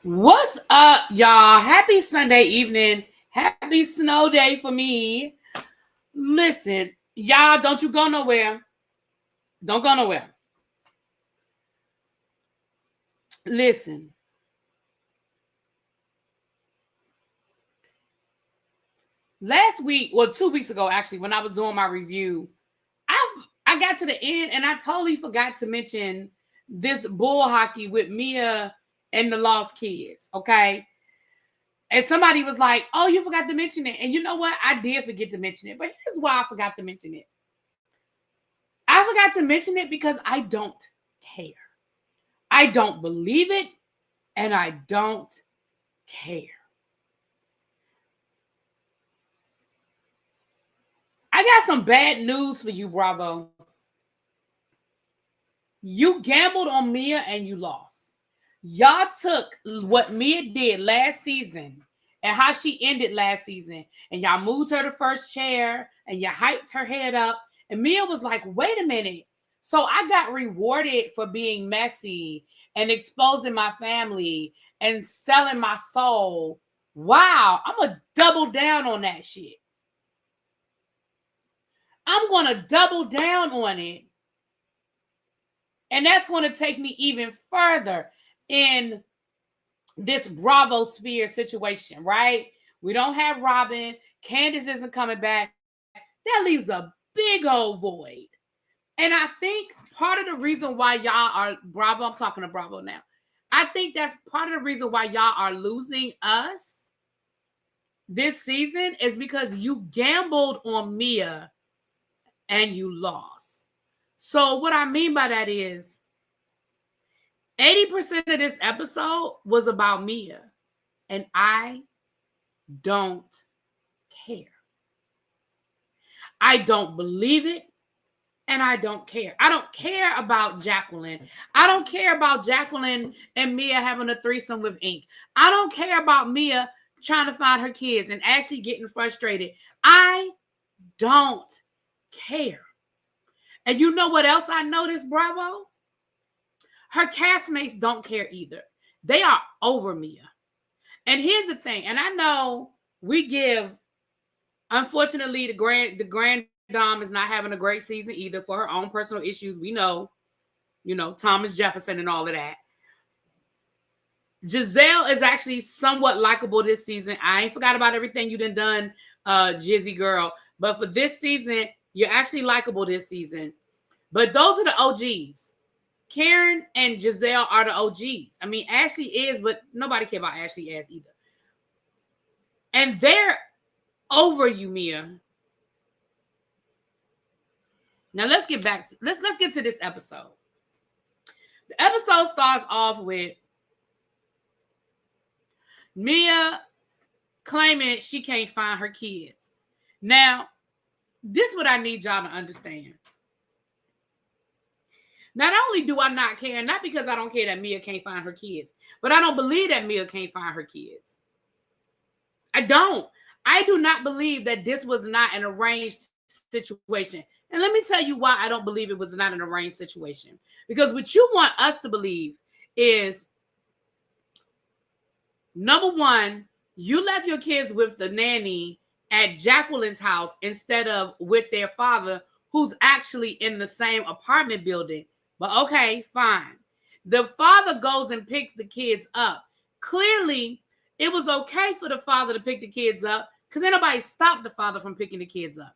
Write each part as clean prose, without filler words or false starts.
What's up, y'all? Happy Sunday evening. Happy snow day for me. Listen, y'all, don't you go nowhere. Don't go nowhere. Listen. Last week, or 2 weeks ago, actually, when I was doing my review, I got to the end and I totally forgot to mention this bull hockey with Mia and the Lost Kids. Okay. And somebody was like, oh, you forgot to mention it. And you know what? I did forget to mention it. But here's why I forgot to mention it. I forgot to mention it because I don't care. I don't believe it, and I don't care. I got some bad news for you, Bravo. You gambled on Mia and you lost. Y'all took what Mia did last season and how she ended last season, and y'all moved her to first chair and you hyped her head up. And Mia was like, wait a minute. So I got rewarded for being messy and exposing my family and selling my soul. Wow, I'm going to double down on that shit. I'm going to double down on it. And that's going to take me even further in this Bravo Sphere situation, right? We don't have Robin. Candace isn't coming back. That leaves a big old void. And I think part of the reason why y'all are Bravo, I'm talking to Bravo now. I think that's part of the reason why y'all are losing us this season is because you gambled on Mia and you lost. So what I mean by that is 80% of this episode was about Mia, and I don't care. I don't believe it, and I don't care. I don't care about Jacqueline. I don't care about Jacqueline and Mia having a threesome with Ink. I don't care about Mia trying to find her kids and actually getting frustrated. I don't care. And you know what else I noticed, Bravo? Her castmates don't care either. They are over Mia. And here's the thing, and I know we give, unfortunately, the grand dame is not having a great season either for her own personal issues. We know, Thomas Jefferson and all of that. Giselle is actually somewhat likable this season. I ain't forgot about everything you done, Jizzy girl. But for this season, you're actually likable this season. But those are the OGs. Karen and Giselle are the OGs. I mean, Ashley is, but nobody cares about Ashley as either. And they're over you, Mia. Now let's get back to let's get to this episode. The episode starts off with Mia claiming she can't find her kids. Now, this is what I need y'all to understand. Not only do I not care, not because I don't care that Mia can't find her kids, but I don't believe that Mia can't find her kids. I don't. I do not believe that this was not an arranged situation. And let me tell you why I don't believe it was not an arranged situation. Because what you want us to believe is, number one, you left your kids with the nanny at Jacqueline's house instead of with their father, who's actually in the same apartment building. But okay, fine. The father goes and picks the kids up. Clearly, it was okay for the father to pick the kids up because ain't nobody stopped the father from picking the kids up.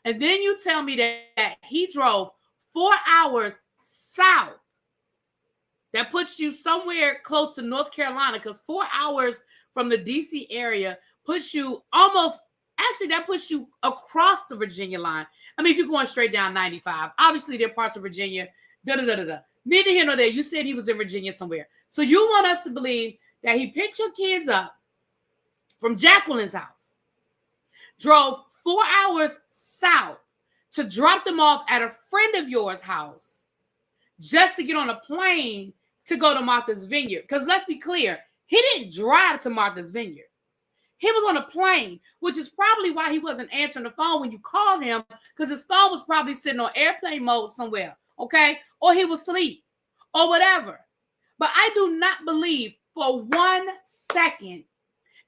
And then you tell me that he drove 4 hours south. That puts you somewhere close to North Carolina, because 4 hours from the DC area puts you that puts you across the Virginia line. I mean, if you're going straight down 95, obviously there are parts of Virginia, Neither here nor there. You said he was in Virginia somewhere. So you want us to believe that he picked your kids up from Jacqueline's house, drove 4 hours south to drop them off at a friend of yours' house just to get on a plane to go to Martha's Vineyard. Because let's be clear, he didn't drive to Martha's Vineyard. He was on a plane, which is probably why he wasn't answering the phone when you called him, because his phone was probably sitting on airplane mode somewhere, okay? Or he was asleep or whatever. But I do not believe for 1 second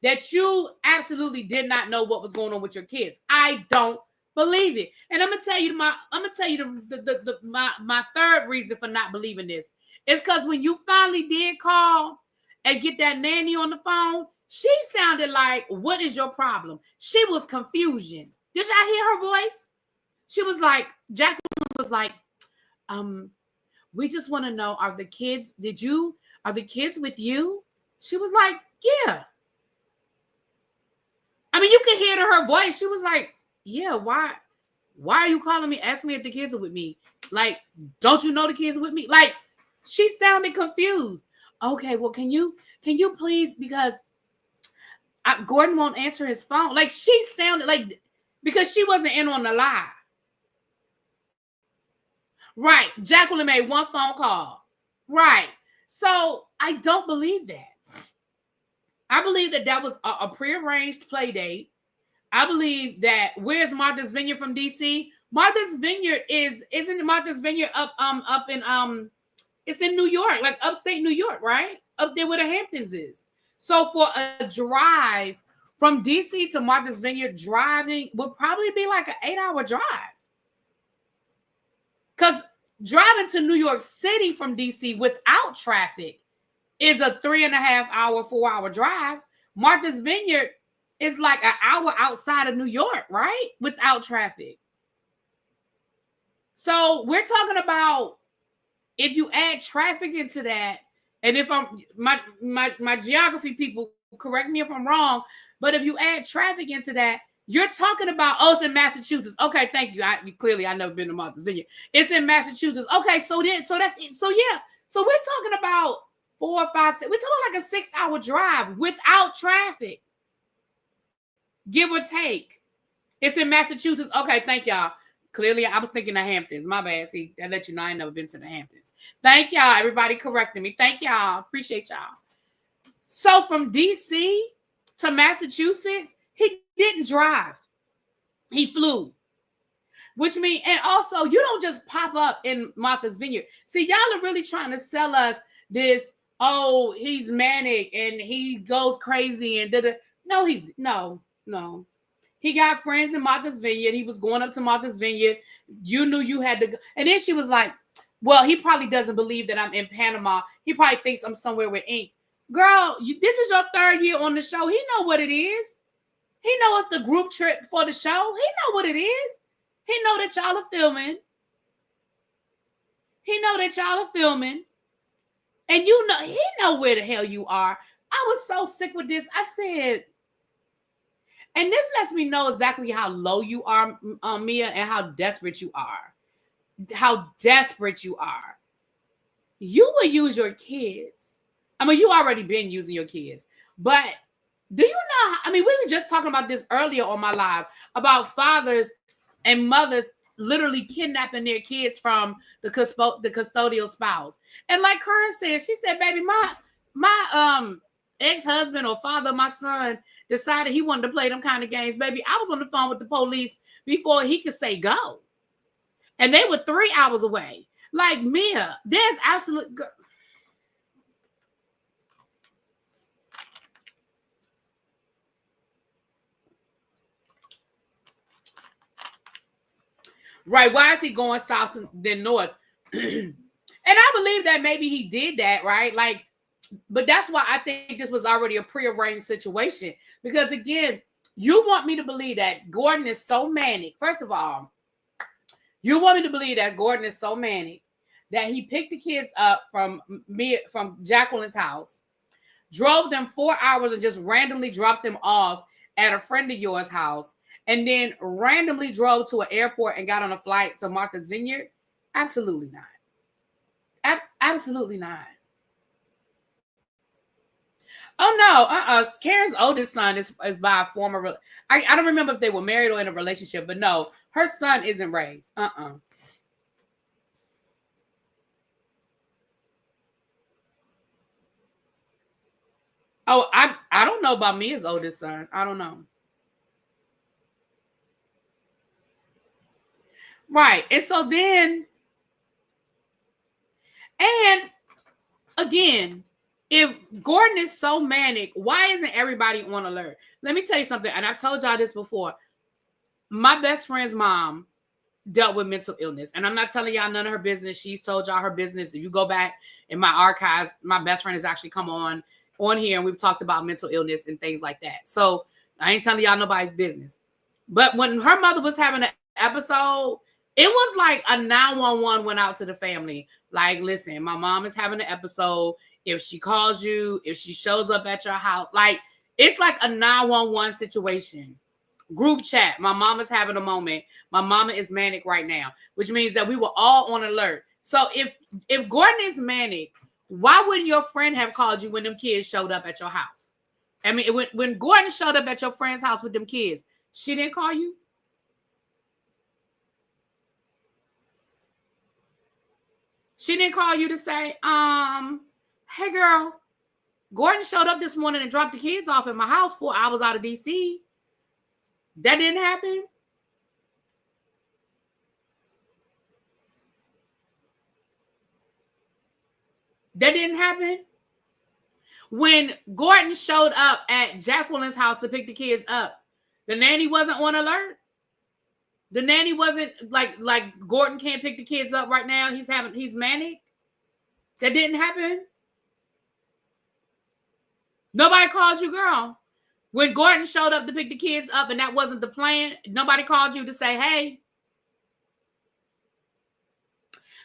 that you absolutely did not know what was going on with your kids. I don't believe it. And I'm gonna tell you my third reason for not believing this is because when you finally did call and get that nanny on the phone, she sounded like, what is your problem? She was confusion. Did y'all hear her voice? She was like, Jacqueline was like, we just want to know, are the kids with you? She was like, yeah. I mean, you could hear to her voice. She was like, yeah, why are you calling me? Ask me if the kids are with me. Like, don't you know the kids are with me? Like, she sounded confused. Okay, well, can you please, because Gordon won't answer his phone. Like, she sounded like, because she wasn't in on the lie. Right. Jacqueline made one phone call. Right. So I don't believe that. I believe that was a prearranged play date. I believe that, where's Martha's Vineyard from DC? Martha's Vineyard isn't Martha's Vineyard up in it's in New York, like upstate New York, right? Up there where the Hamptons is. So for a drive from DC to Martha's Vineyard, driving would probably be like an 8-hour drive. Because driving to New York City from DC without traffic is a 3.5-hour, 4-hour drive. Martha's Vineyard is like an hour outside of New York, right? Without traffic. So we're talking about, if you add traffic into that, and if my geography people, correct me if I'm wrong, but if you add traffic into that, you're talking about, it's in Massachusetts. Okay, thank you. I've never been to Martha's Vineyard. It's in Massachusetts. Okay, so yeah. So we're talking about 4 or 5, 6. We're talking like a 6-hour drive without traffic, give or take. It's in Massachusetts. Okay, thank y'all. Clearly, I was thinking the Hamptons. My bad. See, I let you know I ain't never been to the Hamptons. Thank y'all. Everybody correcting me. Thank y'all. Appreciate y'all. So from DC to Massachusetts, he didn't drive. He flew. Which means, and also, you don't just pop up in Martha's Vineyard. See, y'all are really trying to sell us this, he's manic and he goes crazy and no. He got friends in Martha's Vineyard. He was going up to Martha's Vineyard. You knew you had to go. And then she was like, well, he probably doesn't believe that I'm in Panama. He probably thinks I'm somewhere with ink. Girl, this is your 3rd year on the show. He know what it is. He know it's the group trip for the show. He know what it is. He know that y'all are filming. And you know, he know where the hell you are. I was so sick with this. I said, and this lets me know exactly how low you are, Mia, and how desperate you are. You will use your kids. I mean, you already been using your kids. But do you know, I mean, we were just talking about this earlier on my live, about fathers and mothers literally kidnapping their kids from the custodial spouse. And like Karen said, she said, baby, my ex-husband or father of my son decided he wanted to play them kind of games. Baby, I was on the phone with the police before he could say go. And they were 3 hours away. Like, Mia, there's absolute... Right, why is he going south than north? And I believe that maybe he did that, right? Like, but that's why I think this was already a prearranged situation. Because again, you want me to believe that Gordon is so manic. First of all, you want me to believe that Gordon is so manic that he picked the kids up from Jacqueline's house, drove them 4 hours and just randomly dropped them off at a friend of yours' house, and then randomly drove to an airport and got on a flight to Martha's Vineyard? Absolutely not. Absolutely not. Oh, no. Karen's oldest son is by a former... I don't remember if they were married or in a relationship, but no, her son isn't raised. Oh, I don't know about Mia's oldest son. I don't know. Right. And so then, and again, if Gordon is so manic, why isn't everybody on alert? Let me tell you something, and I've told y'all this before. My best friend's mom dealt with mental illness, and I'm not telling y'all none of her business. She's told y'all her business. If you go back in my archives, my best friend has actually come on here, and we've talked about mental illness and things like that. So I ain't telling y'all nobody's business. But when her mother was having an episode, it was like a 911 went out to the family. Like, listen, my mom is having an episode. If she calls you, if she shows up at your house, like, it's like a 911 situation. Group chat. My mama's having a moment. My mama is manic right now, which means that we were all on alert. So if Gordon is manic, why wouldn't your friend have called you when them kids showed up at your house? I mean, when Gordon showed up at your friend's house with them kids, she didn't call you? She didn't call you to say, hey girl, Gordon showed up this morning and dropped the kids off at my house 4 hours out of DC. That didn't happen? That didn't happen? When Gordon showed up at Jacqueline's house to pick the kids up, the nanny wasn't on alert? The nanny wasn't like Gordon can't pick the kids up right now. He's manic. That didn't happen. Nobody called you, girl. When Gordon showed up to pick the kids up and that wasn't the plan, nobody called you to say, hey,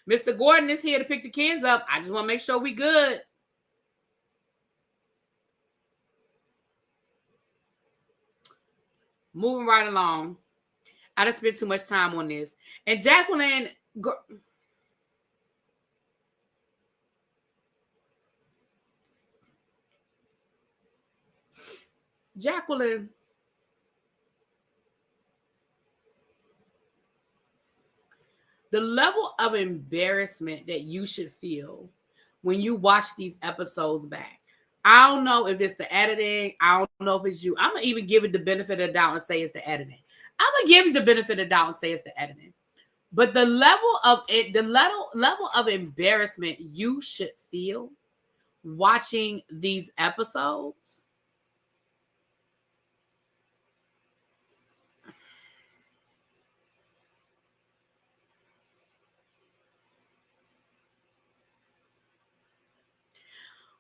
Mr. Gordon is here to pick the kids up. I just want to make sure we good. Moving right along. I done spent too much time on this. And Jacqueline, the level of embarrassment that you should feel when you watch these episodes back. I don't know if it's the editing. I don't know if it's you. I'm going to even give it the benefit of the doubt and say it's the editing. I'm going to give you the benefit of the doubt and say it's the editing. But the level of embarrassment you should feel watching these episodes.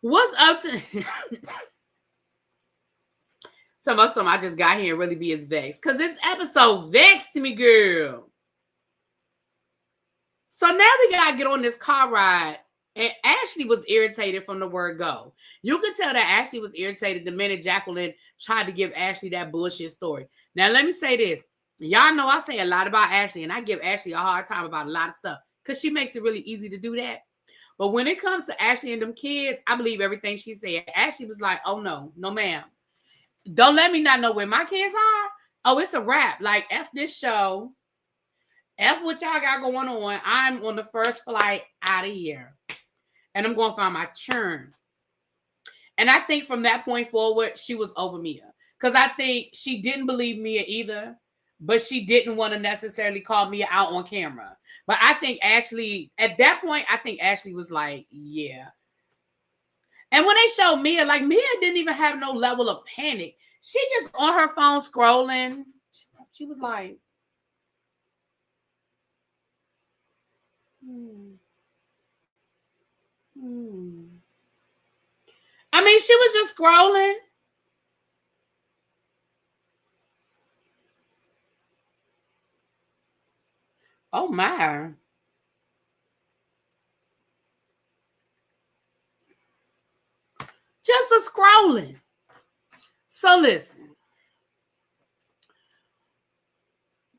What's up to some I just got here and really be as vexed. Because this episode vexed me, girl. So now we gotta get on this car ride. And Ashley was irritated from the word go. You could tell that Ashley was irritated the minute Jacqueline tried to give Ashley that bullshit story. Now, let me say this. Y'all know I say a lot about Ashley, and I give Ashley a hard time about a lot of stuff because she makes it really easy to do that. But when it comes to Ashley and them kids, I believe everything she said. Ashley was like, oh, no, ma'am. Don't let me not know where my kids are. Oh, it's a wrap. Like, F this show. F what y'all got going on. I'm on the first flight out of here. And I'm going to find my churn. And I think from that point forward, she was over Mia. Because I think she didn't believe Mia either. But she didn't want to necessarily call Mia out on camera. But I think Ashley, at that point, I think Ashley was like, yeah. And when they showed Mia, like Mia didn't even have no level of panic. She just on her phone scrolling. She was like, I mean, she was just scrolling. Oh, my. Just a scrolling. So listen.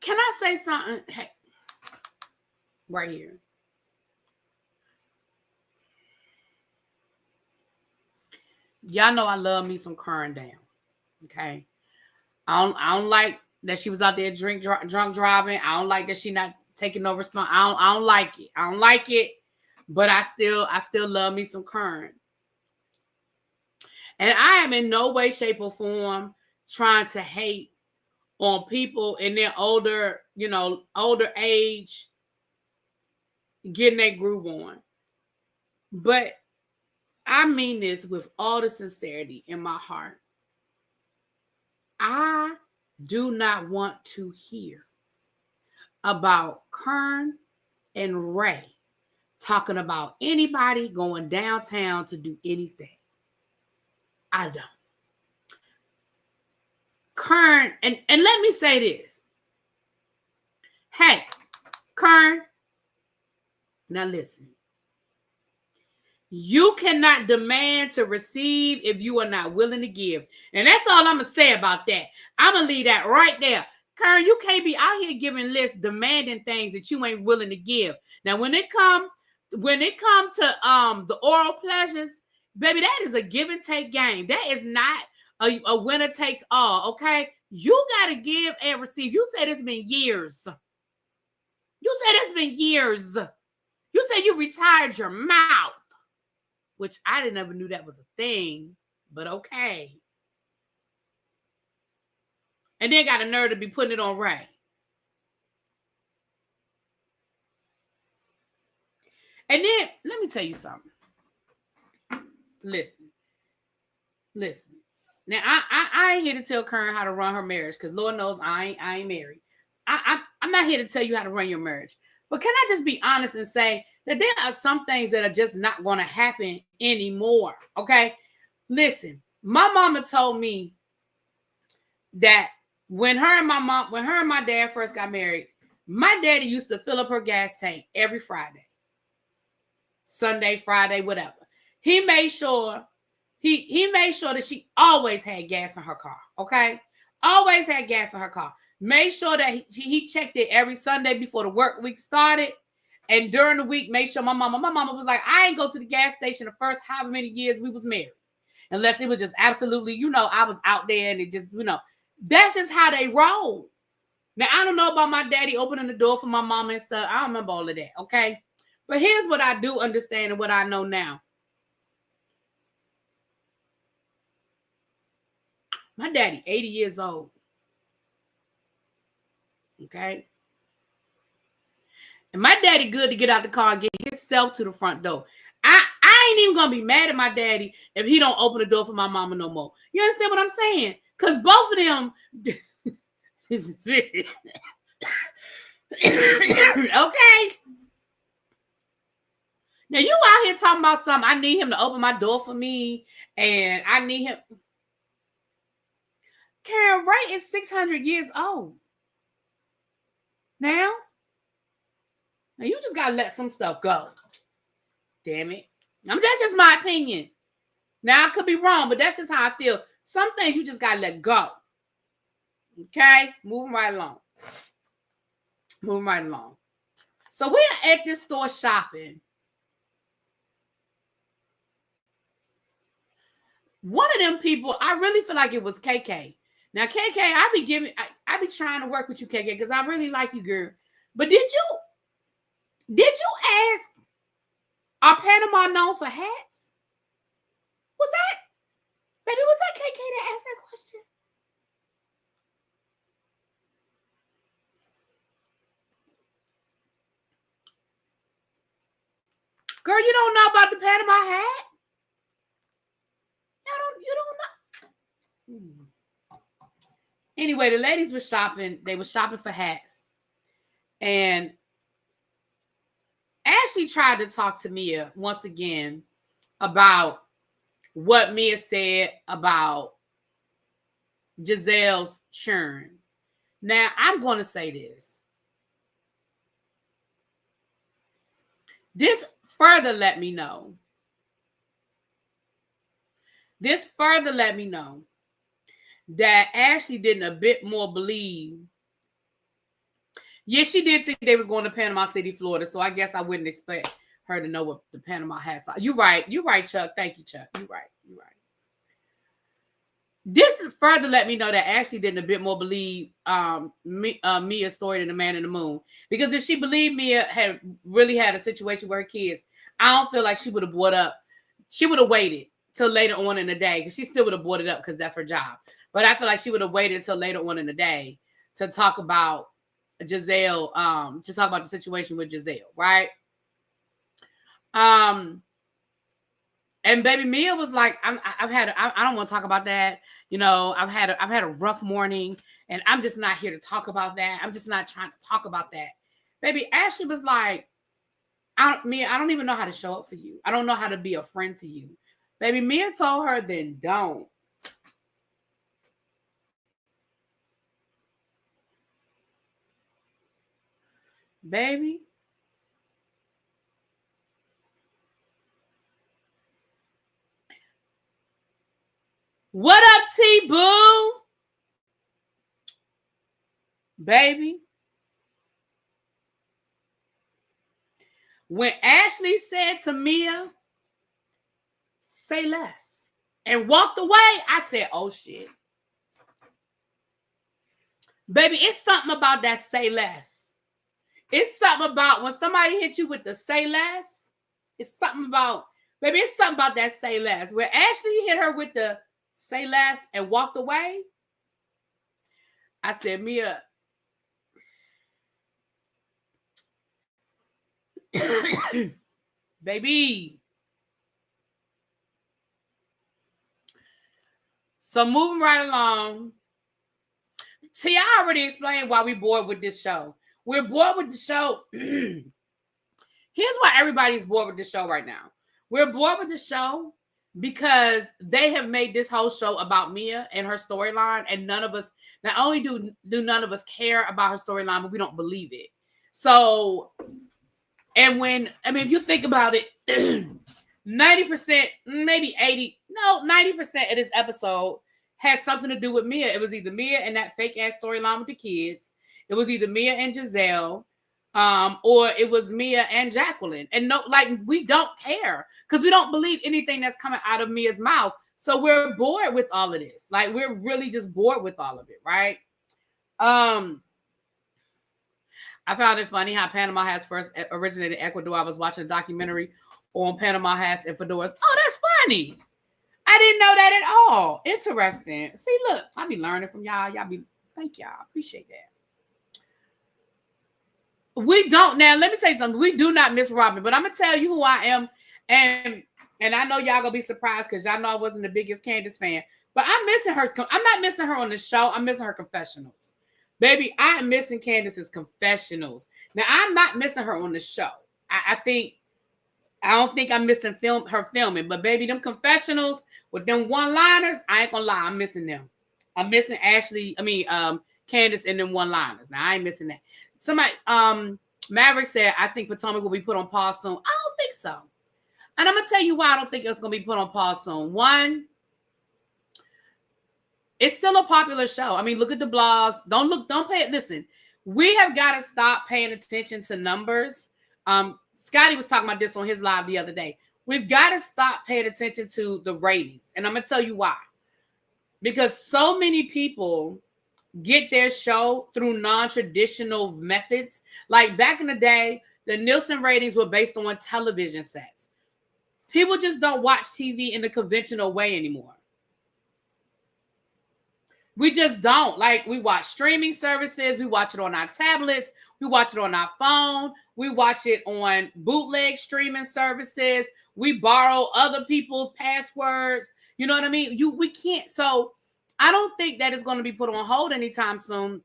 Can I say something? Hey, right here. Y'all know I love me some Current down. Okay. I don't like that she was out there drunk driving. I don't like that she not taking no response. I don't like it. I don't like it. But I still love me some Current. And I am in no way, shape, or form trying to hate on people in their older age getting their groove on. But I mean this with all the sincerity in my heart. I do not want to hear about Kern and Ray talking about anybody going downtown to do anything. I don't. Kern, and let me say this. Hey, Kern, now listen. You cannot demand to receive if you are not willing to give. And that's all I'm going to say about that. I'm going to leave that right there. Kern, you can't be out here giving lists, demanding things that you ain't willing to give. Now, when it come to the oral pleasures, baby, that is a give and take game. That is not a winner takes all, okay? You got to give and receive. You said it's been years. You said it's been years. You said you retired your mouth, which I didn't ever knew that was a thing, but okay. And then got a nerve to be putting it on Ray. And then, let me tell you something. Listen. Now, I ain't here to tell Kern how to run her marriage, because Lord knows I ain't married. I'm not here to tell you how to run your marriage. But can I just be honest and say that there are some things that are just not going to happen anymore, okay? Listen, my mama told me that when her and my dad first got married, my daddy used to fill up her gas tank every Friday. Sunday, Friday, whatever. He made sure that she always had gas in her car, okay? Always had gas in her car. Made sure that he checked it every Sunday before the work week started. And during the week, made sure my mama was like, I ain't go to the gas station the first however many years we was married. Unless it was just absolutely, I was out there and it just, that's just how they roll. Now, I don't know about my daddy opening the door for my mama and stuff. I don't remember all of that, okay? But here's what I do understand and what I know now. My daddy, 80 years old. Okay? And my daddy good to get out the car and get himself to the front door. I ain't even going to be mad at my daddy if he don't open the door for my mama no more. You understand what I'm saying? Because both of them... Okay? Now, you out here talking about something. I need him to open my door for me, and I need him... Karen Ray is 600 years old. Now you just got to let some stuff go. Damn it. That's just my opinion. Now, I could be wrong, but that's just how I feel. Some things you just got to let go. Okay? Moving right along. So we're at this store shopping. One of them people, I really feel like it was KK. Now, KK, I be trying to work with you, KK, because I really like you, girl. But did you ask, are Panama known for hats? Was that KK that asked that question? Girl, you don't know about the Panama hat? You don't know. Anyway, the ladies were shopping. They were shopping for hats. And Ashley tried to talk to Mia once again about what Mia said about Giselle's churn. Now, I'm going to say this. This further let me know that Ashley didn't a bit more believe. Yes, she did think they was going to Panama City, Florida. So I guess I wouldn't expect her to know what the Panama hats are. You're right, Chuck. Thank you, Chuck. You're right. This further let me know that Ashley didn't a bit more believe Mia's story than the Man in the Moon. Because if she believed Mia had really had a situation with her kids, I don't feel like she would have waited till later on in the day, because she still would have brought it up because that's her job. But I feel like she would have waited till later on in the day to talk about Giselle, to talk about the situation with Giselle, right? And baby Mia was like, I don't want to talk about that. I've had a rough morning, and I'm just not here to talk about that. I'm just not trying to talk about that. Baby Ashley was like, Mia, I don't even know how to show up for you. I don't know how to be a friend to you. Baby Mia told her, then don't. Baby. What up, T-Boo? Baby. When Ashley said to Mia, say less, and walked away, I said, oh shit. Baby, it's something about that say less. It's something about when somebody hits you with the say less. It's something about, baby, it's something about that say less. Where Ashley hit her with the say less and walked away, I said, Mia, baby. So moving right along. See, I already explained why we bored with this show. We're bored with the show. Here's why everybody's bored with the show right now. We're bored with the show because they have made this whole show about Mia and her storyline, and none of us, not only do none of us care about her storyline, but we don't believe it. So, and if you think about it, 90%, maybe 90% of this episode had something to do with Mia. It was either Mia and that fake ass storyline with the kids. It was either Mia and Giselle, or it was Mia and Jacqueline. And no, like, we don't care because we don't believe anything that's coming out of Mia's mouth. So we're bored with all of this. Like, we're really just bored with all of it, right? I found it funny how Panama hats first originated in Ecuador. I was watching a documentary on Panama hats and fedoras. Oh, that's funny. I didn't know that at all. Interesting. See, look, I be learning from y'all. Thank y'all. Appreciate that. We don't, now let me tell you something. We do not miss Robin, but I'm gonna tell you who I am, and I know y'all gonna be surprised because y'all know I wasn't the biggest Candace fan, but I'm missing her. I'm not missing her on the show. I'm missing her confessionals. Baby, I am missing Candace's confessionals. Now, I'm not missing her on the show. I don't think I'm missing her filming, but baby, them confessionals with them one-liners, I ain't gonna lie, I'm missing them. I'm missing Candace and them one-liners. Now, I ain't missing that. Somebody, Maverick said, I think Potomac will be put on pause soon. I don't think so. And I'm gonna tell you why I don't think it's gonna be put on pause soon. One, it's still a popular show. I mean, look at the blogs. Listen, we have got to stop paying attention to numbers. Scotty was talking about this on his live the other day. We've got to stop paying attention to the ratings. And I'm going to tell you why. Because so many people get their show through non-traditional methods. Like back in the day, the Nielsen ratings were based on television sets. People just don't watch TV in the conventional way anymore. We just don't. Like, we watch streaming services. We watch it on our tablets. We watch it on our phone. We watch it on bootleg streaming services. We borrow other people's passwords. You know what I mean? We can't. So I don't think that is going to be put on hold anytime soon,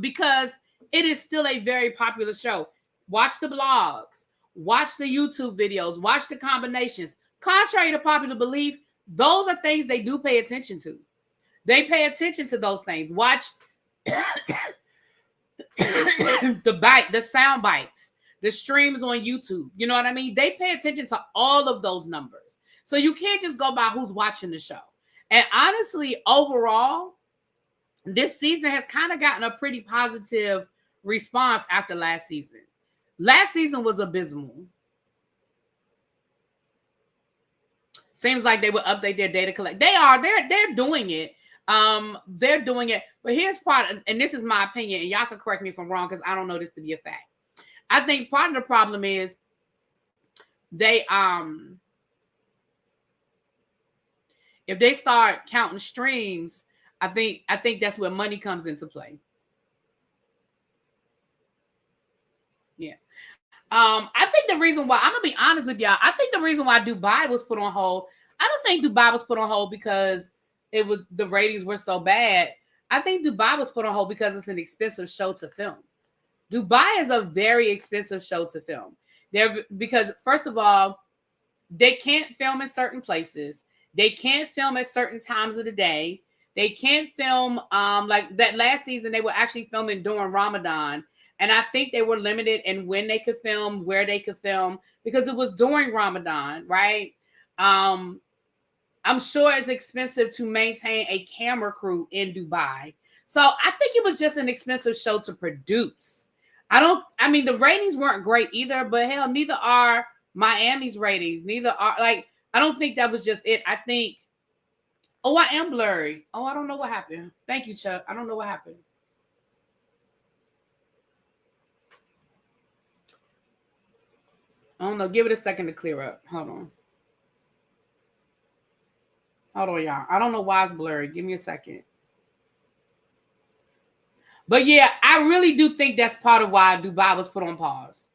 because it is still a very popular show. Watch the blogs. Watch the YouTube videos. Watch the combinations. Contrary to popular belief, those are things they do pay attention to. They pay attention to those things. Watch the sound bites, the streams on YouTube. You know what I mean? They pay attention to all of those numbers. So you can't just go by who's watching the show. And honestly, overall, this season has kind of gotten a pretty positive response after last season. Last season was abysmal. Seems like they would update their data collect. They're doing it. They're doing it. But here's part, and this is my opinion, and y'all can correct me if I'm wrong because I don't know this to be a fact. I think part of the problem is they if they start counting streams, I think that's where money comes into play. Yeah. I think the reason why, I'm gonna be honest with y'all, I think the reason why Dubai was put on hold, I don't think Dubai was put on hold because the ratings were so bad. I think Dubai was put on hold because it's an expensive show to film. Dubai is a very expensive show to film. Because first of all, they can't film in certain places. They can't film at certain times of the day. They can't film like that last season. They were actually filming during Ramadan, and I think they were limited in when they could film, where they could film, because it was during Ramadan, right? I'm sure it's expensive to maintain a camera crew in Dubai. So I think it was just an expensive show to produce. I mean, the ratings weren't great either, but hell, neither are Miami's ratings. Neither are, like, I don't think that was just it. I think, oh, I am blurry. Oh, I don't know what happened. Thank you, Chuck. I don't know what happened. I don't know. Give it a second to clear up. Hold on. Hold on, y'all. I don't know why it's blurry. Give me a second. But yeah, I really do think that's part of why Dubai was put on pause.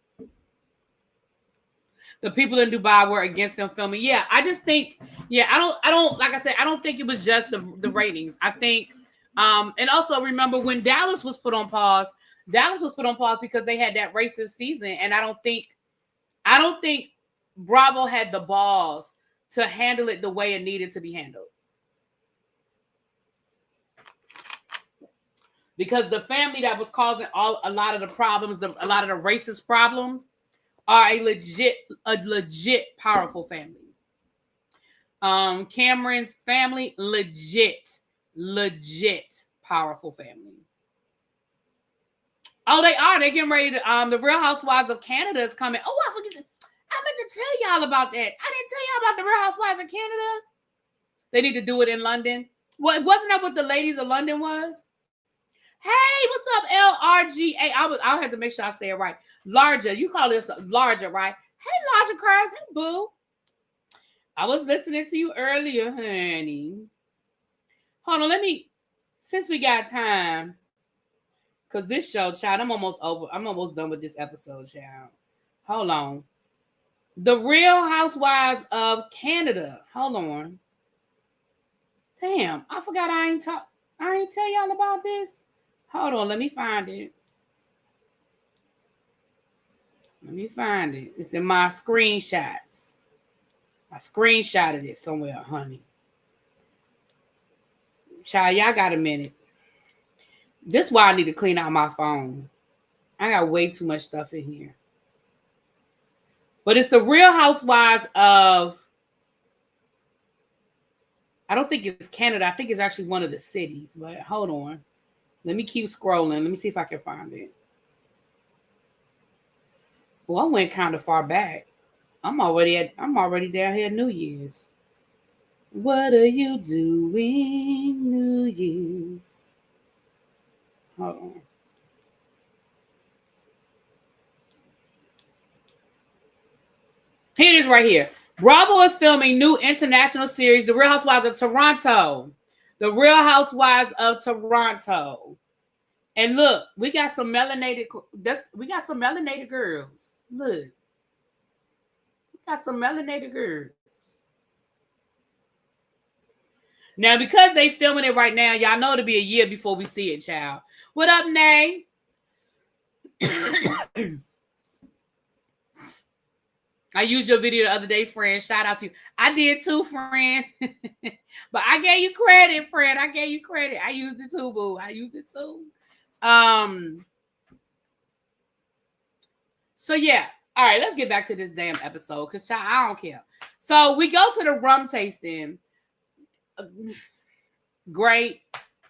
The people in Dubai were against them filming. Yeah, I just think, yeah, I don't, like I said, I don't think it was just the ratings. I think, and also remember when Dallas was put on pause because they had that racist season. And I don't think Bravo had the balls to handle it the way it needed to be handled. Because the family that was causing a lot of the problems, a lot of the racist problems, are a legit powerful family. Cameron's family, legit powerful family. Oh, they are. They're getting ready to. The Real Housewives of Canada is coming. Oh, I meant to tell y'all about that. I didn't tell y'all about the Real Housewives of Canada. They need to do it in London. Well, wasn't that what the ladies of London was? Hey, what's up, LRGA? I'll have to make sure I say it right. Larger. You call this larger, right? Hey, larger cars. Hey, boo. I was listening to you earlier, honey. Hold on, since we got time, because this show, child, I'm almost done with this episode, child. Hold on. The Real Housewives of Canada. Hold on. Damn, I forgot I ain't tell y'all about this. Hold on, let me find it. It's in my screenshots. I screenshotted it somewhere, honey. Child, y'all got a minute. This is why I need to clean out my phone. I got way too much stuff in here. But it's the Real Housewives of... I don't think it's Canada. I think it's actually one of the cities. But hold on. Let me keep scrolling. Let me see if I can find it. Well, I went kind of far back. I'm already down here at New Year's. What are you doing, New Year's? Hold on. Here it is right here. Bravo is filming new international series, The Real Housewives of Toronto. The Real Housewives of Toronto. And look, we got some melanated girls. Look. We got some melanated girls. Now, because they filming it right now, y'all know it'll be a year before we see it, child. What up, Nay? I used your video the other day, friend. Shout out to you. I did too, friend. But I gave you credit, friend. I gave you credit. I used it too, boo. I used it too. So yeah. All right, let's get back to this damn episode because I don't care. So we go to the rum tasting. Great.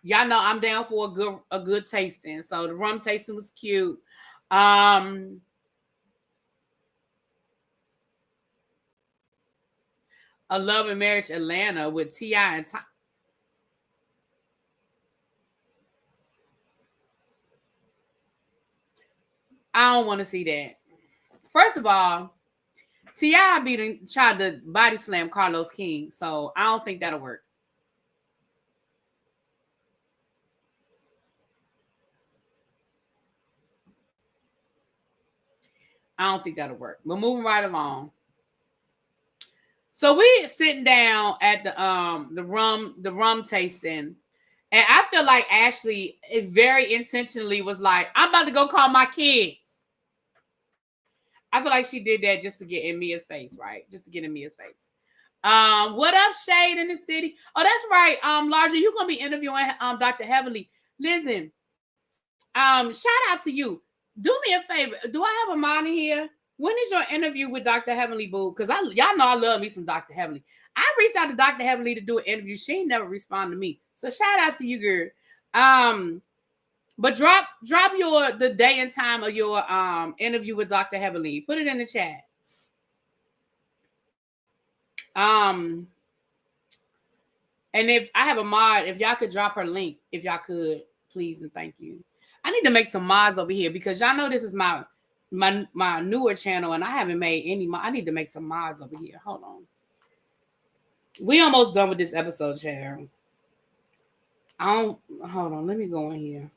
Y'all know I'm down for a good tasting. So the rum tasting was cute. A Love and Marriage Atlanta with T.I. and Tom. I don't want to see that. First of all, T.I. tried to body slam Carlos King, so I don't think that'll work. I don't think that'll work. But moving right along. So we sitting down at the rum tasting, and I feel like Ashley, it very intentionally was like, I'm about to go call my kids. I feel like she did that just to get in Mia's face, right? Just to get in Mia's face. What up, Shade in the city? Oh, that's right. Larger, you're gonna be interviewing Dr. Heavenly. Listen, shout out to you. Do me a favor. Do I have a mod in here? When is your interview with Dr. Heavenly, boo? Because y'all know I love me some Dr. Heavenly. I reached out to Dr. Heavenly to do an interview. She ain't never responded to me. So shout out to you, girl. But drop the day and time of your interview with Dr. Heavenly. Put it in the chat. And if I have a mod, if y'all could drop her link, if y'all could, please and thank you. I need to make some mods over here because y'all know this is my newer channel and I haven't made any mod. I need to make some mods over here. Hold on. We almost done with this episode, Sharon. Hold on. Let me go in here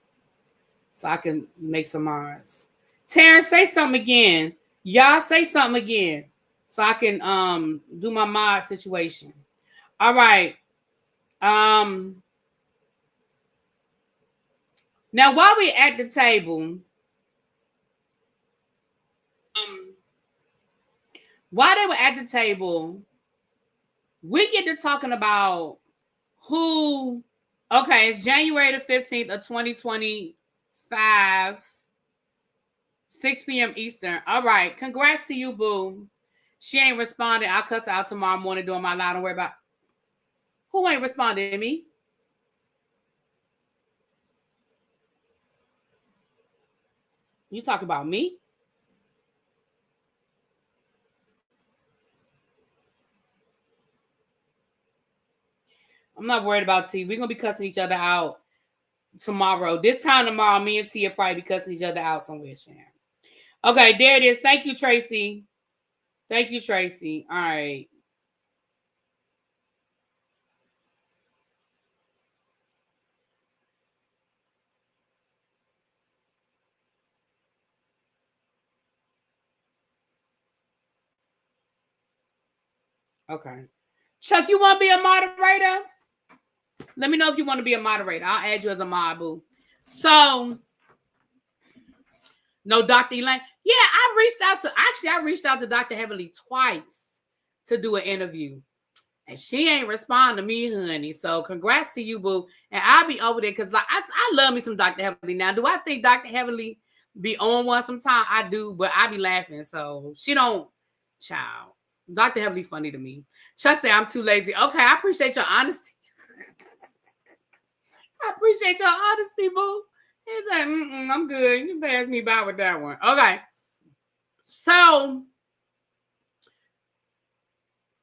so I can make some mods. Terrence, say something again. Y'all say something again so I can do my mod situation. All right. Now while we at the table, while they were at the table, we get to talking about who. Okay, it's January the 15th of 2025, 6 p.m. Eastern. All right, congrats to you, boo. She ain't responded. I'll cuss her out tomorrow morning doing my live. Don't worry about who ain't responded to me. You talk about me? I'm not worried about T. We're going to be cussing each other out tomorrow. This time tomorrow, me and T will probably be cussing each other out somewhere, Sharon. Okay, there it is. Thank you, Tracy. Thank you, Tracy. All right. Okay. Chuck, you want to be a moderator? Let me know if you want to be a moderator. I'll add you as a mod, boo. So, no, Dr. Elaine. Yeah, I reached out to Dr. Heavenly twice to do an interview. And she ain't respond to me, honey. So congrats to you, boo. And I'll be over there because like I love me some Dr. Heavenly. Now, do I think Dr. Heavenly be on one sometime? I do, but I be laughing. So she don't, child. Dr. Heavenly funny to me. Chuck say I'm too lazy. Okay, I appreciate your honesty. I appreciate your honesty, boo. He said, I'm good. You can pass me by with that one. Okay. So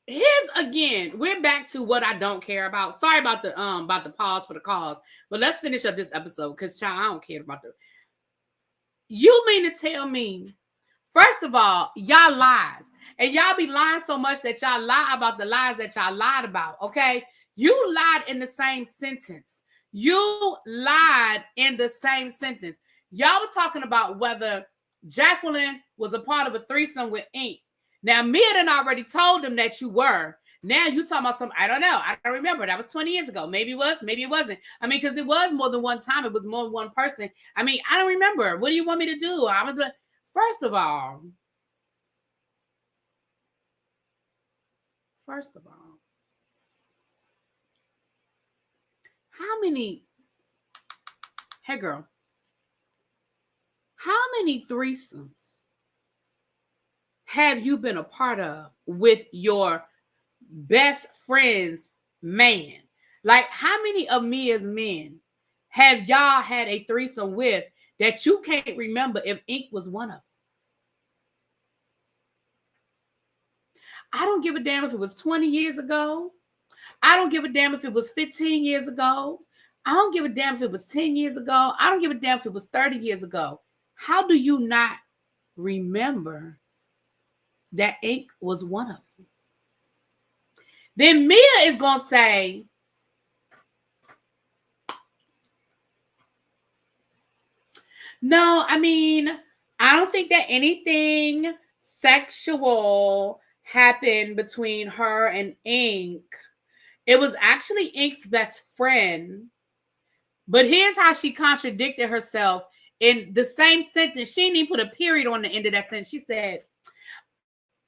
here's again, we're back to what I don't care about. Sorry about the pause for the cause, but let's finish up this episode because child, I don't care about the. You mean to tell me, first of all, y'all lies, and y'all be lying so much that y'all lie about the lies that y'all lied about. Okay, you lied in the same sentence. You lied in the same sentence. Y'all were talking about whether Jacqueline was a part of a threesome with Ink. Now, Mia done already told them that you were. Now you talking about some, I don't know. I don't remember. That was 20 years ago. Maybe it was, maybe it wasn't. I mean, because it was more than one time. It was more than one person. I mean, I don't remember. What do you want me to do? I was like, first of all, how many, hey girl, how many threesomes have you been a part of with your best friend's man? Like, how many of Mia's men have y'all had a threesome with that you can't remember if Ink was one of them? I don't give a damn if it was 20 years ago. I don't give a damn if it was 15 years ago. I don't give a damn if it was 10 years ago. I don't give a damn if it was 30 years ago. How do you not remember that Ink was one of them? Then Mia is going to say, no, I mean, I don't think that anything sexual happened between her and Ink. It was actually Ink's best friend. But here's how she contradicted herself in the same sentence. She didn't even put a period on the end of that sentence. She said,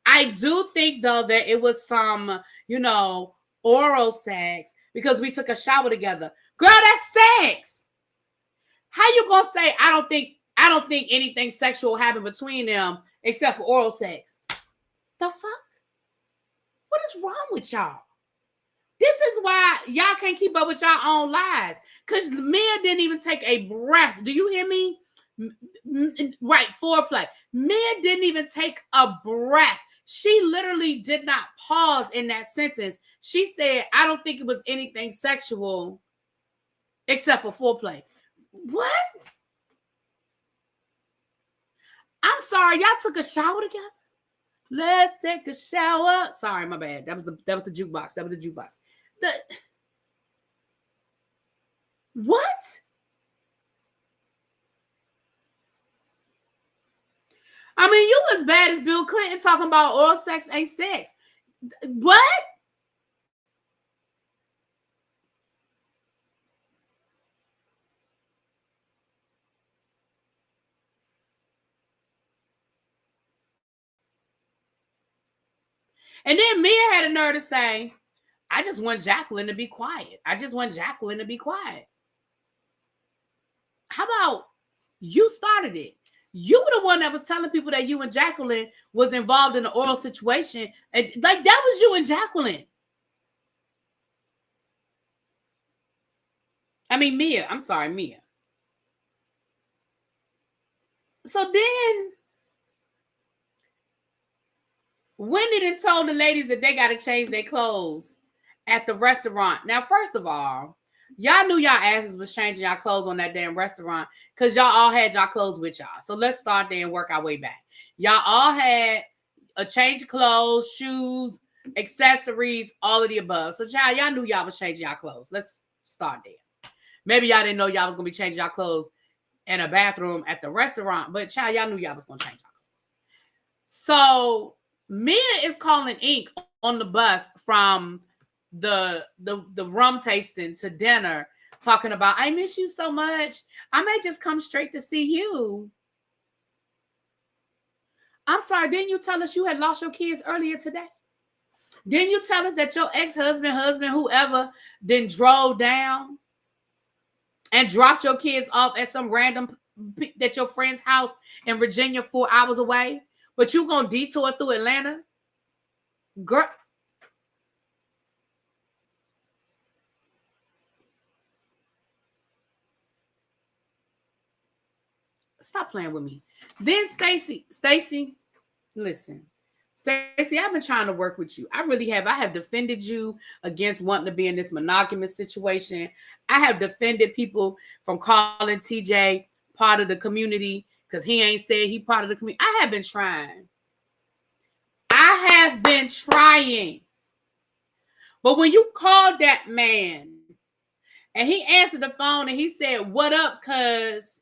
I do think, though, that it was some, oral sex because we took a shower together. Girl, that's sex. How you gonna say I don't think anything sexual happened between them except for oral sex? The fuck? What is wrong with y'all? This is why y'all can't keep up with y'all own lives. Because Mia didn't even take a breath. Do you hear me? Right, foreplay. Mia didn't even take a breath. She literally did not pause in that sentence. She said, I don't think it was anything sexual except for foreplay. What? I'm sorry, y'all took a shower together? Let's take a shower. Sorry, my bad. That was the jukebox. That was the jukebox. What? I mean, you as bad as Bill Clinton talking about oral sex ain't sex. What? And then Mia had a nerve to say, I just want Jacqueline to be quiet. I just want Jacqueline to be quiet. How about you started it? You were the one that was telling people that you and Jacqueline was involved in an oral situation. And like that was you and Jacqueline. I mean, Mia. I'm sorry, Mia. So then Wendy then told the ladies that they got to change their clothes at the restaurant. Now, first of all, y'all knew y'all asses was changing y'all clothes on that damn restaurant because y'all all had y'all clothes with y'all. So let's start there and work our way back. Y'all all had a change of clothes, shoes, accessories, all of the above. So y'all knew y'all was changing y'all clothes. Let's start there. Maybe y'all didn't know y'all was going to be changing y'all clothes in a bathroom at the restaurant, but y'all knew y'all was going to change y'all clothes. So Mia is calling Ink on the bus from the rum tasting to dinner, talking about, I miss you so much. I may just come straight to see you. I'm sorry, didn't you tell us you had lost your kids earlier today? Didn't you tell us that your ex-husband, whoever, then drove down and dropped your kids off at some random, at your friend's house in Virginia 4 hours away? But you gonna detour through Atlanta? Girl. Stop playing with me. Then Stacy, listen. Stacy, I've been trying to work with you. I really have. I have defended you against wanting to be in this monogamous situation. I have defended people from calling TJ part of the community because he ain't said he part of the community. I have been trying. But when you called that man and he answered the phone and he said, what up, cuz?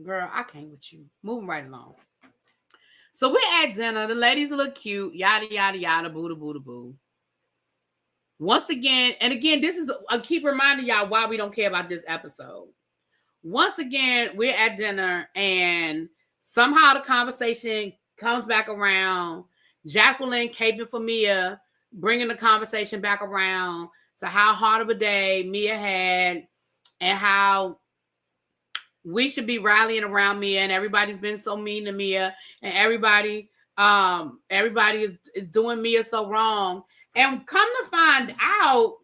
Girl, I can't with you. Moving right along. So we're at dinner. The ladies look cute. Yada, yada, yada. Boo, boo, boo. Once again, and again, this is, I keep reminding y'all why we don't care about this episode. Once again, we're at dinner and somehow the conversation comes back around. Jacqueline caping for Mia, bringing the conversation back around to how hard of a day Mia had and how we should be rallying around Mia, and everybody's been so mean to Mia, and everybody is doing Mia so wrong. And come to find out,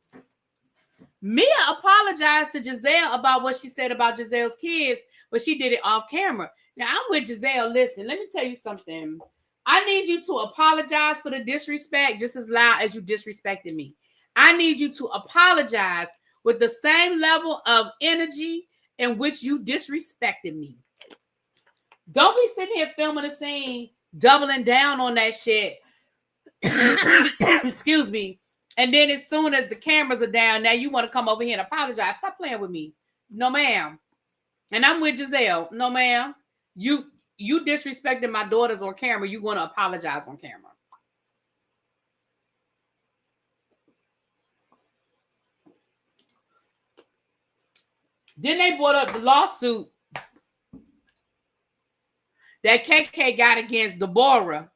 Mia apologized to Giselle about what she said about Giselle's kids, but she did it off camera. Now, I'm with Giselle. Listen, let me tell you something. I need you to apologize for the disrespect just as loud as you disrespected me. I need you to apologize with the same level of energy in which you disrespected me. Don't be sitting here filming a scene, doubling down on that shit. Excuse me. And then as soon as the cameras are down, now you want to come over here and apologize. Stop playing with me. No, ma'am. And I'm with Giselle. No, ma'am. You disrespected my daughters on camera. You want to apologize on camera. Then they brought up the lawsuit that KK got against Deborah.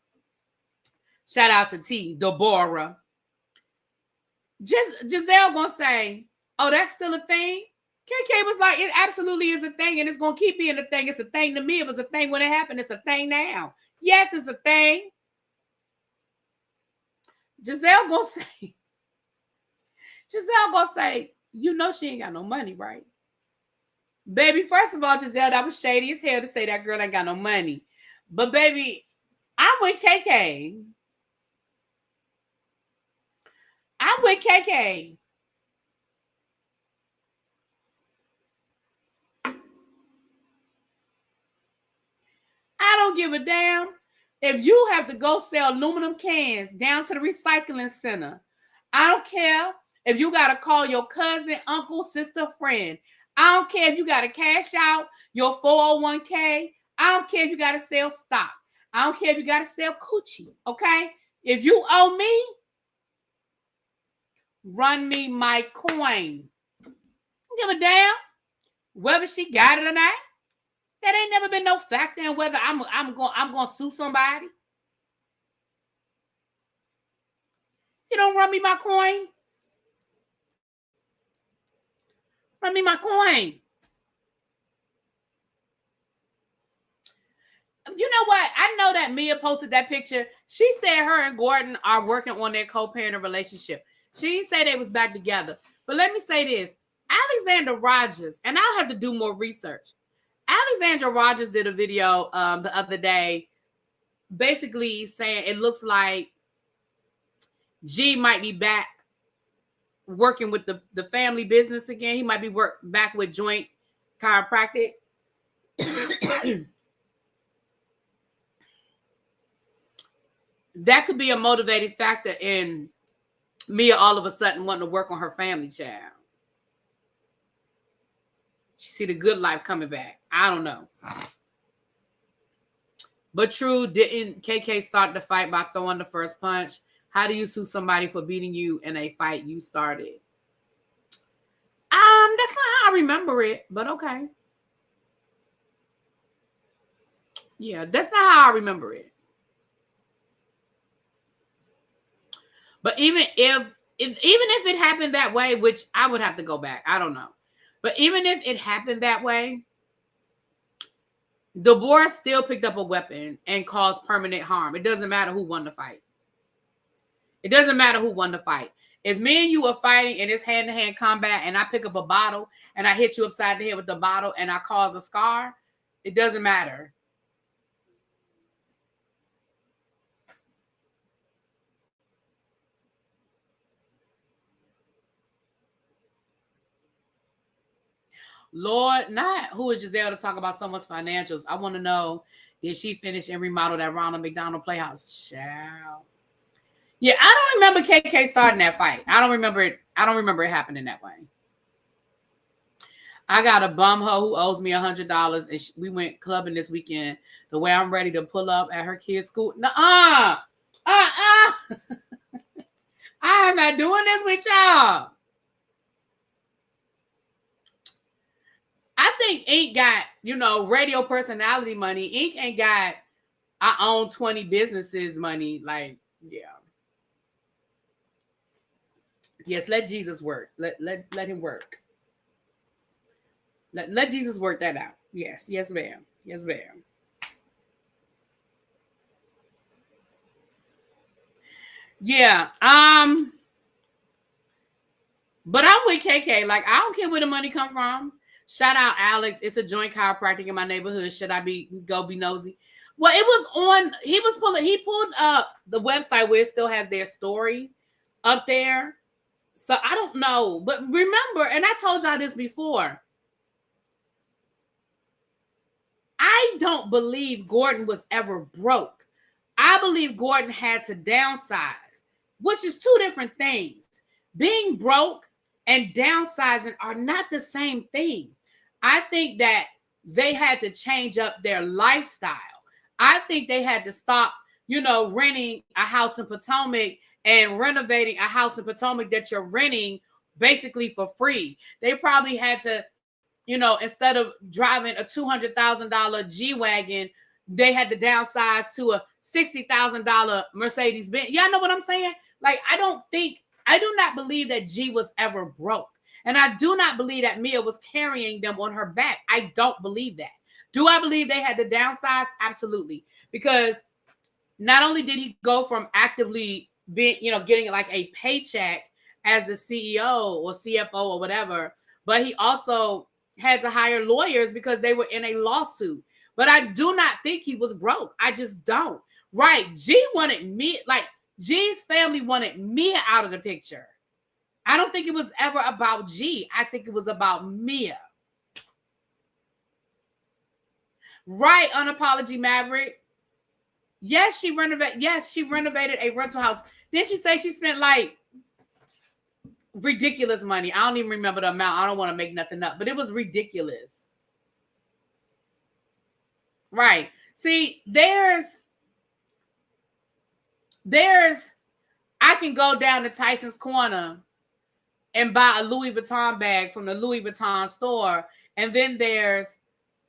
Shout out to T, Deborah. Just Giselle gonna say, oh, that's still a thing? KK was like, it absolutely is a thing, and it's gonna keep being a thing. It's a thing to me. It was a thing when it happened. It's a thing now. Yes, it's a thing. Giselle gonna say, you know she ain't got no money, right? Baby, first of all, Giselle, that was shady as hell to say that girl ain't got no money. But baby, I'm with KK. I'm with KK. I don't give a damn if you have to go sell aluminum cans down to the recycling center. I don't care if you got to call your cousin, uncle, sister, friend. I don't care if you got to cash out your 401k. I don't care if you got to sell stock. I don't care if you got to sell coochie, okay? If you owe me, run me my coin. Don't give a damn whether she got it or not. That ain't never been no factor in whether I'm going to sue somebody. You don't run me my coin. Run me my coin. You know what? I know that Mia posted that picture. She said her and Gordon are working on their co-parenting relationship. She didn't say they was back together. But let me say this. Alexandra Rogers, and I'll have to do more research. Alexandra Rogers did a video the other day basically saying it looks like G might be back working with the family business again. He might be back with joint chiropractic. That could be a motivating factor in Mia all of a sudden wanting to work on her family child. She see the good life coming back. I don't know. But true, didn't KK start the fight by throwing the first punch? How do you sue somebody for beating you in a fight you started? That's not how I remember it, but okay. Yeah, that's not how I remember it. But even if it happened that way, which I would have to go back, I don't know. But even if it happened that way, Deborah still picked up a weapon and caused permanent harm. It doesn't matter who won the fight. It doesn't matter who won the fight. If me and you are fighting and it's hand-to-hand combat and I pick up a bottle and I hit you upside the head with the bottle and I cause a scar, it doesn't matter. Lord, not who is Giselle to talk about someone's financials. I want to know, did she finish and remodel that Ronald McDonald Playhouse? Child. Yeah, I don't remember KK starting that fight. I don't remember it. I don't remember it happening that way. I got a bum hoe who owes me $100, and we went clubbing this weekend. The way I'm ready to pull up at her kid's school. Nuh-uh. I'm not doing this with y'all. I think Ink got, radio personality money. Ink ain't got I own 20 businesses money. Like, yeah. Yes, let Jesus work. Let him work. Let Jesus work that out. Yes, ma'am. Yes, ma'am. Yeah. But I'm with KK. Like, I don't care where the money come from. Shout out Alex. It's a joint chiropractic in my neighborhood. Should I go be nosy? Well, it was on. He pulled up the website where it still has their story up there. So I don't know. But remember, and I told y'all this before, I don't believe Gordon was ever broke. I believe Gordon had to downsize, which is two different things. Being broke and downsizing are not the same thing. I think that they had to change up their lifestyle. I think they had to stop, renting a house in Potomac and renovating a house in Potomac that you're renting basically for free. They probably had to, instead of driving a $200,000 G-Wagon, they had to downsize to a $60,000 Mercedes-Benz. Y'all know what I'm saying? Like, I do not believe that G was ever broke. And I do not believe that Mia was carrying them on her back. I don't believe that. Do I believe they had to downsize? Absolutely. Because not only did he go from actively being, getting like a paycheck as a CEO or CFO or whatever, but he also had to hire lawyers because they were in a lawsuit. But I do not think he was broke. I just don't. Right. G wanted Mia, like G's family wanted Mia out of the picture. I don't think it was ever about G. I think it was about Mia. Right, Unapology Maverick. Yes, she renovated a rental house. Didn't she say she spent like ridiculous money? I don't even remember the amount. I don't want to make nothing up, but it was ridiculous. Right. See, there's I can go down to Tyson's Corner and buy a Louis Vuitton bag from the Louis Vuitton store. And then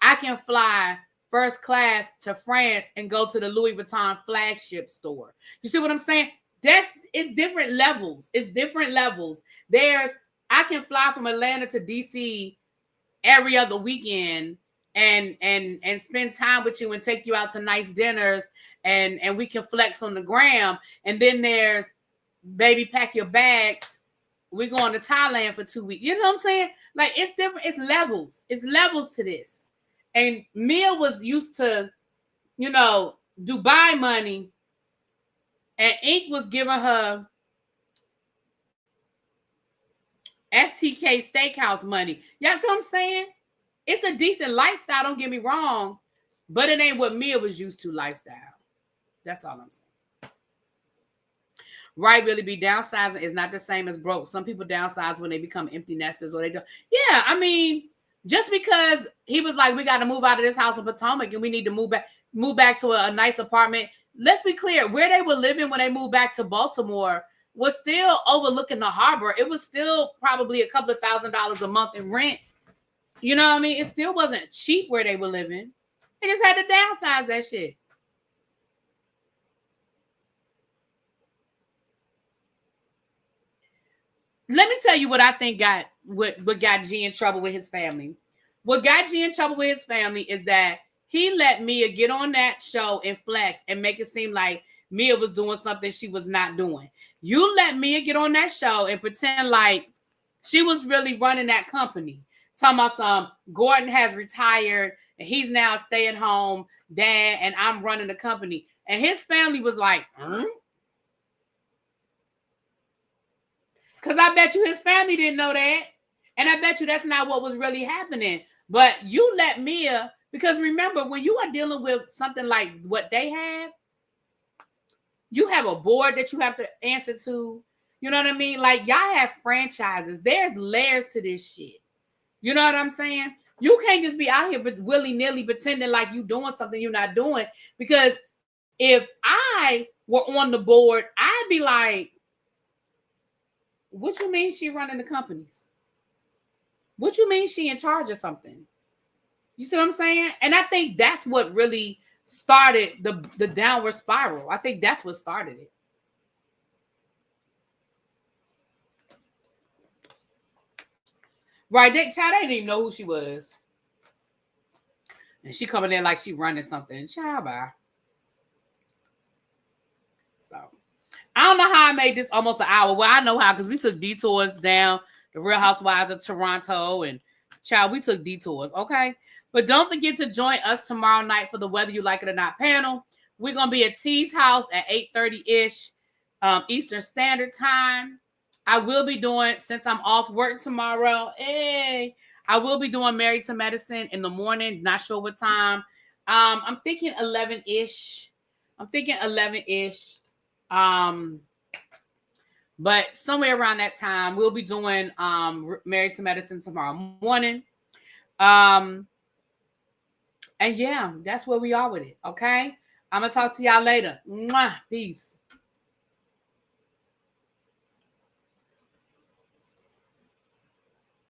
I can fly first class to France and go to the Louis Vuitton flagship store. You see what I'm saying? It's different levels. It's different levels. I can fly from Atlanta to DC every other weekend and spend time with you and take you out to nice dinners and we can flex on the gram. And then there's, baby, pack your bags. We're going to Thailand for 2 weeks. You know what I'm saying? Like, it's different. It's levels. It's levels to this. And Mia was used to, Dubai money. And Ink was giving her STK Steakhouse money. You know what I'm saying? It's a decent lifestyle, don't get me wrong. But it ain't what Mia was used to lifestyle. That's all I'm saying. Right, really be downsizing is not the same as broke. Some people downsize when they become empty nesters or they don't. Yeah, I mean, just because he was like, we got to move out of this house in Potomac and we need to move back to a nice apartment. Let's be clear, where they were living when they moved back to Baltimore was still overlooking the harbor. It was still probably a couple of $1,000s a month in rent. You know what I mean? It still wasn't cheap where they were living. They just had to downsize that shit. Let me tell you what I think what got G in trouble with his family. What got G in trouble with his family is that he let Mia get on that show and flex and make it seem like Mia was doing something she was not doing. You let Mia get on that show and pretend like she was really running that company. Talking about Gordon has retired and he's now a stay-at-home dad and I'm running the company. And his family was like, Because I bet you his family didn't know that. And I bet you that's not what was really happening. But you let Mia, because remember, when you are dealing with something like what they have, you have a board that you have to answer to. You know what I mean? Like, y'all have franchises. There's layers to this shit. You know what I'm saying? You can't just be out here but willy-nilly pretending like you doing something you're not doing. Because if I were on the board, I'd be like, what you mean she running the companies? What you mean she in charge of something? You see what I'm saying? And I think that's what really started the downward spiral. I think that's what started it. Right, child, they didn't even know who she was. And she coming in like she running something. Child, bye. So, I don't know how I made this almost an hour. Well, I know how, because we took detours down the Real Housewives of Toronto. And, child, we took detours, okay? But don't forget to join us tomorrow night for the Whether You Like It or Not panel. We're going to be at T's house at 8:30-ish Eastern Standard Time. I will be doing, since I'm off work tomorrow, I will be doing Married to Medicine in the morning. Not sure what time. I'm thinking 11-ish. But somewhere around that time, we'll be doing Married to Medicine tomorrow morning. And yeah, that's where we are with it. Okay. I'm gonna talk to y'all later. Mwah. Peace.